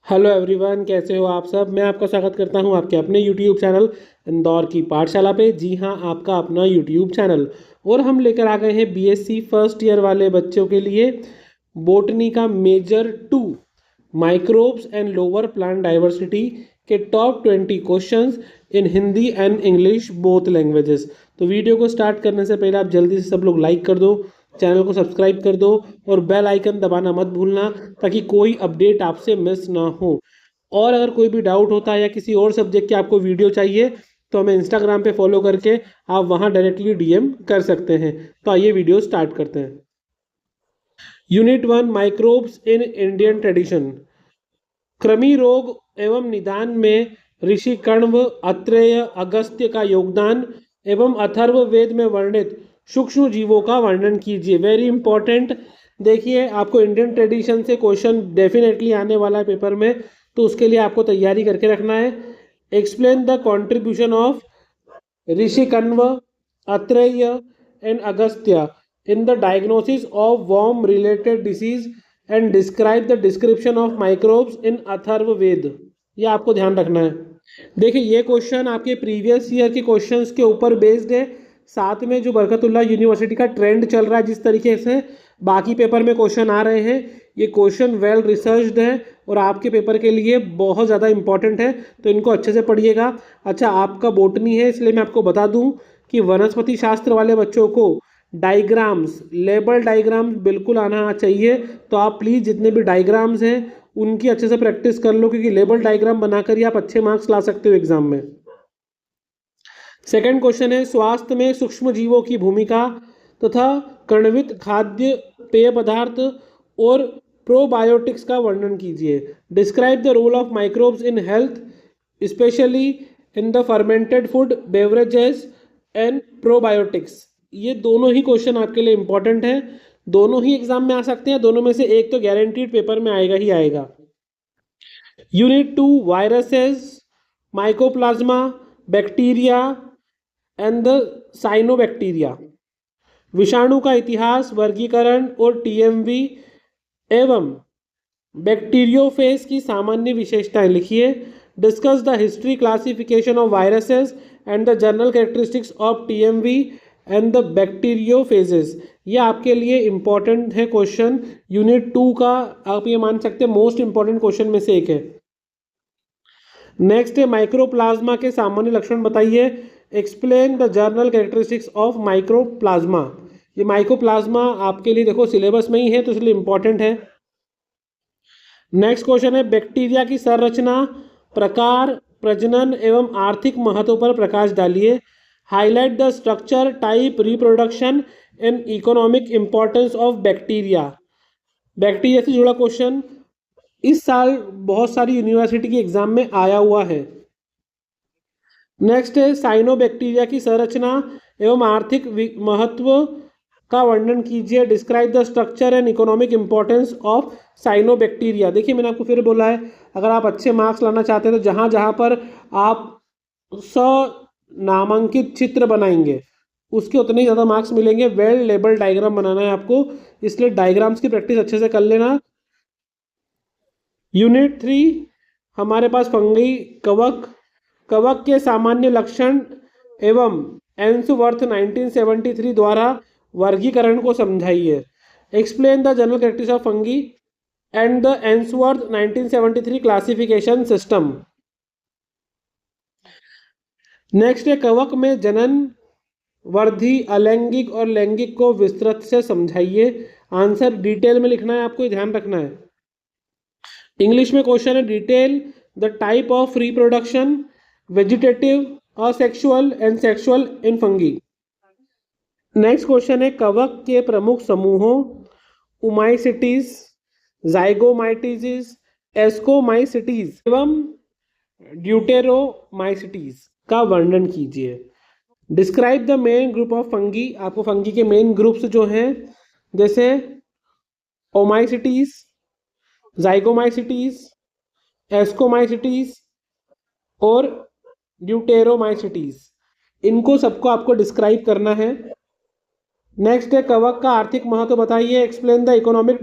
Hello everyone, कैसे हो आप सब। मैं आपका स्वागत करता हूं आपके अपने यूट्यूब चैनल इंदौर की पाठशाला पे। जी हां, आपका अपना यूट्यूब चैनल। और हम लेकर आ गए हैं बीएससी फर्स्ट ईयर वाले बच्चों के लिए बोटनी का major 2 microbes and lower plant diversity के top 20 questions in Hindi and English both languages. तो वीडियो को स्टार्ट करने से पहले आप जल्दी से सब लोग लाइक कर दो, चैनल को सब्सक्राइब कर दो और बेल आइकन दबाना मत भूलना, ताकि कोई अपडेट आपसे मिस ना हो। और अगर कोई भी डाउट होता है या किसी और सब्जेक्ट की आपको वीडियो चाहिए तो हमें इंस्टाग्राम पे फॉलो करके आप वहाँ डायरेक्टली डीएम कर सकते हैं। तो आइए वीडियो स्टार्ट करते हैं। Unit 1 microbes in Indian tradition. कृमि रोग एवं निदान में ऋषि कण्व, अत्रेय, अगस्त्य का योगदान एवं अथर्ववेद में वर्णित सूक्ष्म जीवों का वर्णन कीजिए। Very important. देखिए, आपको इंडियन ट्रेडिशन से क्वेश्चन डेफिनेटली आने वाला है पेपर में, तो उसके लिए आपको तैयारी करके रखना है। Explain the contribution of Rishi Kanva, Atreya and Agastya in the diagnosis of worm related disease and describe the description of microbes in Atharvaveda. ये आपको ध्यान रखना है। देखिए, ये क्वेश्चन आपके प्रीवियस ईयर के क्वेश्चंस के ऊपर बेस्ड है। साथ में जो बरकतुल्लाह यूनिवर्सिटी का ट्रेंड चल रहा है, जिस तरीके से बाकी पेपर में क्वेश्चन आ रहे हैं, ये क्वेश्चन वेल रिसर्च्ड है और आपके पेपर के लिए बहुत ज़्यादा इंपॉर्टेंट है, तो इनको अच्छे से पढ़िएगा। अच्छा, आपका बोटनी है, इसलिए मैं आपको बता दूं कि वनस्पति शास्त्र वाले बच्चों को डायग्राम्स, लेबल डायग्राम्स बिल्कुल आना चाहिए। तो आप प्लीज़ जितने भी डायग्राम्स हैं उनकी अच्छे से प्रैक्टिस कर लो, क्योंकि लेबल डायग्राम बनाकर ही आप अच्छे मार्क्स ला सकते हो एग्जाम में। सेकंड क्वेश्चन है, स्वास्थ्य में सूक्ष्म जीवों की भूमिका तथा कणवित खाद्य पेय पदार्थ और प्रोबायोटिक्स का वर्णन कीजिए। Describe the role of microbes in health, specially in the fermented food, beverages and probiotics. ये दोनों ही क्वेश्चन आपके लिए इंपॉर्टेंट है, दोनों ही एग्जाम में आ सकते हैं, दोनों में से एक तो गारंटीड पेपर में आएगा ही आएगा। Unit 2 viruses, mycoplasma, bacteria and the cyanobacteria. विषाणु का इतिहास, वर्गीकरण और टीएमवी एवं बैक्टीरियोफेज की सामान्य विशेषताएं लिखिए। Discuss the history, classification of viruses and the general characteristics of TMV and the bacteriophages. ये आपके लिए इंपॉर्टेंट है क्वेश्चन, यूनिट 2 का आप ये मान सकते हैं मोस्ट इंपॉर्टेंट क्वेश्चन में से एक है। नेक्स्ट है, माइक्रोप्लाज्मा के सामान्य लक्षण बताइए। Explain the general characteristics of mycoplasma. ये माइक्रोप्लाज्मा आपके लिए देखो सिलेबस में ही है, तो इसलिए इंपॉर्टेंट है। नेक्स्ट क्वेश्चन है, बैक्टीरिया की संरचना, प्रकार, प्रजनन एवं आर्थिक महत्व पर प्रकाश डालिए। Highlight the structure, type, reproduction and economic importance of bacteria. Bacteria से जुड़ा क्वेश्चन इस साल बहुत सारी यूनिवर्सिटी की एग्जाम में आया हुआ है। नेक्स्ट है, साइनोबैक्टीरिया की संरचना एवं आर्थिक महत्व का वर्णन कीजिए। Describe the structure and economic importance of cyanobacteria. देखिए, मैंने आपको फिर बोला है, अगर आप अच्छे मार्क्स लाना चाहते हैं तो जहाँ जहाँ पर आप नामांकित चित्र बनाएंगे उसके उतने ही ज़्यादा मार्क्स मिलेंगे। वेल लेबल डायग्राम बनाना है आपको, इसलिए डायग्राम्स की प्रैक्टिस अच्छे से कर लेना। यूनिट 3 हमारे पास फंगी, कवक, कवक के सामान्य लक्षण एवं एंसवर्थ 1973 द्वारा वर्गीकरण को समझाइए। Explain the general characteristics of fungi and the Ainsworth 1973 classification system. Next है, कवक में जनन, वर्धी, अलैंगिक और लैंगिक को विस्तृत से समझाइए। आंसर डिटेल में लिखना है आपको, ये ध्यान रखना है। इंग्लिश में क्वेश्चन है, detail the type of reproduction, vegetative, asexual and sexual in fungi. Next question है, कवक के प्रमुख समूहों, उमाइसिटीज, जाइगोमाइटिस, एस्कोमाइसिटीज एवं ड्यूटेरोमाइसिटीज का वर्णन कीजिए। Describe the main group of fungi. आपको फंगी के मेन ग्रुप्स जो हैं, जैसे ओमाइसिटीज, जाइगोमाइसिटीज, एस्कोमाइसिटीज और ड्यूटेरोमाइसिटीज, इनको सबको आपको डिस्क्राइब करना है। नेक्स्ट है, कवक का आर्थिक महत्व बताइए। Explain the economic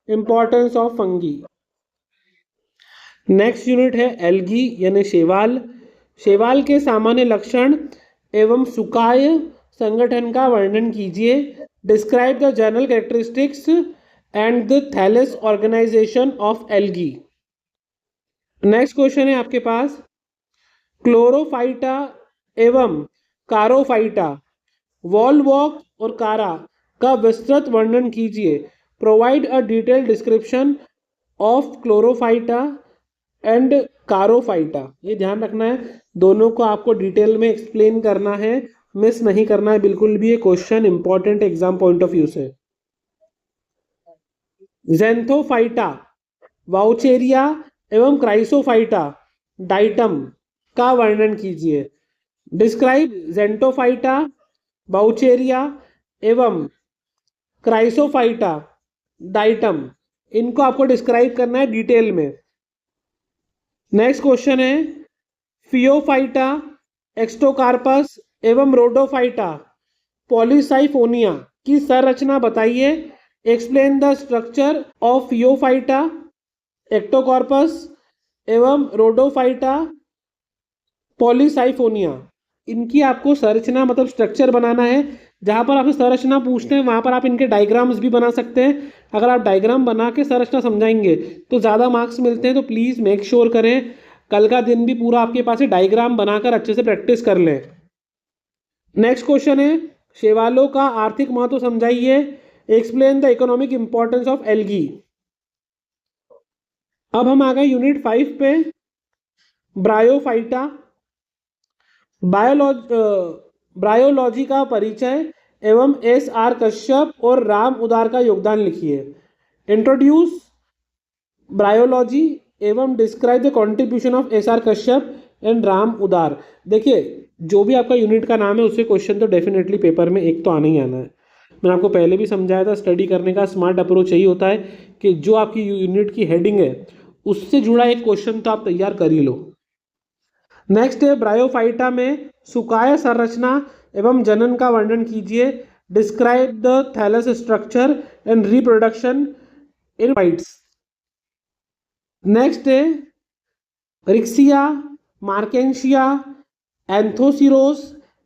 importance of fungi. Next unit है एल्गी यानी शैवाल। शैवाल के सामान्य लक्षण एवं सुकाय संगठन का वर्णन कीजिए। Describe the general characteristics and the thallus organisation of algae. Next question है आपके पास, क्लोरोफाइटा एवं कारोफाइटा, वॉलवॉक और कारा का विस्तृत वर्णन कीजिए। Provide a detailed description of chlorophyta and charophyta. ये ध्यान रखना है, दोनों को आपको डिटेल में एक्सप्लेन करना है, मिस नहीं करना है बिल्कुल भी। ये question important exam point of view से। ज़ैंथोफाइटा, वाउचेरिया एवं क्राइसोफाइटा, डाइटम का वर्णन कीजिए। डिस्क्राइब ज़ैंथोफाइटा, वाउचेरिया एवं क्राइसोफाइटा, डाइटम, इनको आपको डिस्क्राइब करना है डिटेल में। नेक्स्ट क्वेश्चन है, फियोफाइटा, एक्स्टोकार्पस एवं रोडोफाइटा, पॉलीसाइफोनिया की संरचना बताइए। Explain the structure of phaeophyta, ectocarpus एवं रोडोफाइटा, पॉलीसाइफोनिया। इनकी आपको संरचना मतलब स्ट्रक्चर बनाना है। जहां पर आपसे संरचना पूछते हैं वहां पर आप इनके डायग्राम्स भी बना सकते हैं। अगर आप डायग्राम बना के संरचना समझाएंगे तो ज़्यादा मार्क्स मिलते हैं। तो प्लीज़ मेक श्योर करें कल का दिन भी पूरा आपके पास डायग्राम बनाकर अच्छे से प्रैक्टिस कर लें। नेक्स्ट क्वेश्चन है, शैवालों का आर्थिक महत्व समझाइए। Explain the economic importance of algae. अब हम आ गए यूनिट 5 पे, ब्रायोफाइटा। ब्रायोलॉजी का परिचय एवं SR कश्यप और राम उदार का योगदान लिखिए। इंट्रोड्यूस ब्रायोलॉजी एवं describe the contribution of SR Kashyap and Ram उदार। देखिए, जो भी आपका यूनिट का नाम है उससे क्वेश्चन तो डेफिनेटली पेपर में एक तो आना ही आना है। मैंने आपको पहले भी समझाया था, स्टडी करने का स्मार्ट अप्रोच यही होता है कि जो आपकी यूनिट की हेडिंग है उससे जुड़ा एक क्वेश्चन तो आप तैयार कर ही लो। नेक्स्ट है, ब्रायोफाइटा में सुकाय संरचना एवं जनन का वर्णन कीजिए। Describe the thallus structure and reproduction in fights. Next है, रिक्सिया, मार्केंशिया, एंथोसिरोस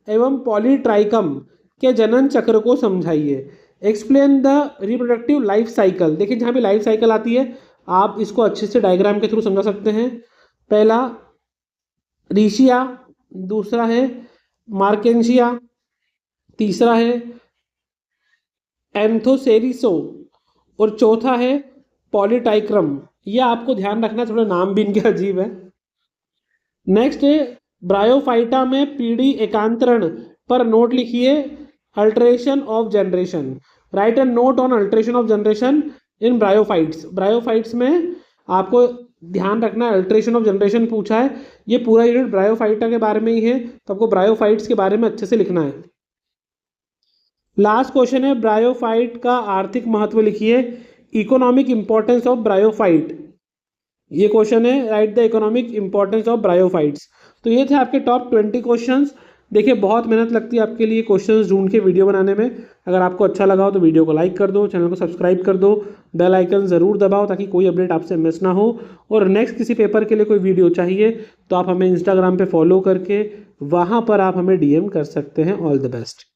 एवं पॉलीट्राइकम के जनन चक्र को समझाइए। Explain the reproductive life cycle. देखिए, जहाँ भी लाइफ साइकिल आती है आप इसको अच्छे से डायग्राम के थ्रू समझा सकते हैं। पहला रिशिया, दूसरा है मार्केंशिया, तीसरा है एंथोसेरिसो और चौथा है पॉलीटाइक्रम। ये आपको ध्यान रखना, थोड़ा नाम भी इनके अजीब है। नेक्स्ट है, ब्रायोफाइटा में पीढ़ी एकांतरण पर नोट लिखिए। Alteration of generation, write an note on alteration of generation in bryophytes. Bryophytes में आपको ध्यान रखना है, अल्टरेशन ऑफ जनरेशन पूछा है। ये पूरा यूनिट ब्रायोफाइटा के बारे में ही है, तो आपको ब्रायोफाइट्स के बारे में अच्छे से लिखना है। लास्ट क्वेश्चन है, ब्रायोफाइट का आर्थिक महत्व लिखिए। इकोनॉमिक इंपॉर्टेंस ऑफ ब्रायोफाइट, ये क्वेश्चन है, right the economic importance of bryophytes. तो ये थे आपके टॉप 20 क्वेश्चंस। देखिए, बहुत मेहनत लगती है आपके लिए क्वेश्चंस ढूंढ के वीडियो बनाने में। अगर आपको अच्छा लगा हो तो वीडियो को लाइक कर दो, चैनल को सब्सक्राइब कर दो, बेल आइकन ज़रूर दबाओ ताकि कोई अपडेट आपसे मिस ना हो। और नेक्स्ट किसी पेपर के लिए कोई वीडियो चाहिए तो आप हमें इंस्टाग्राम पे फॉलो करके वहाँ पर आप हमें DM कर सकते हैं। All the best.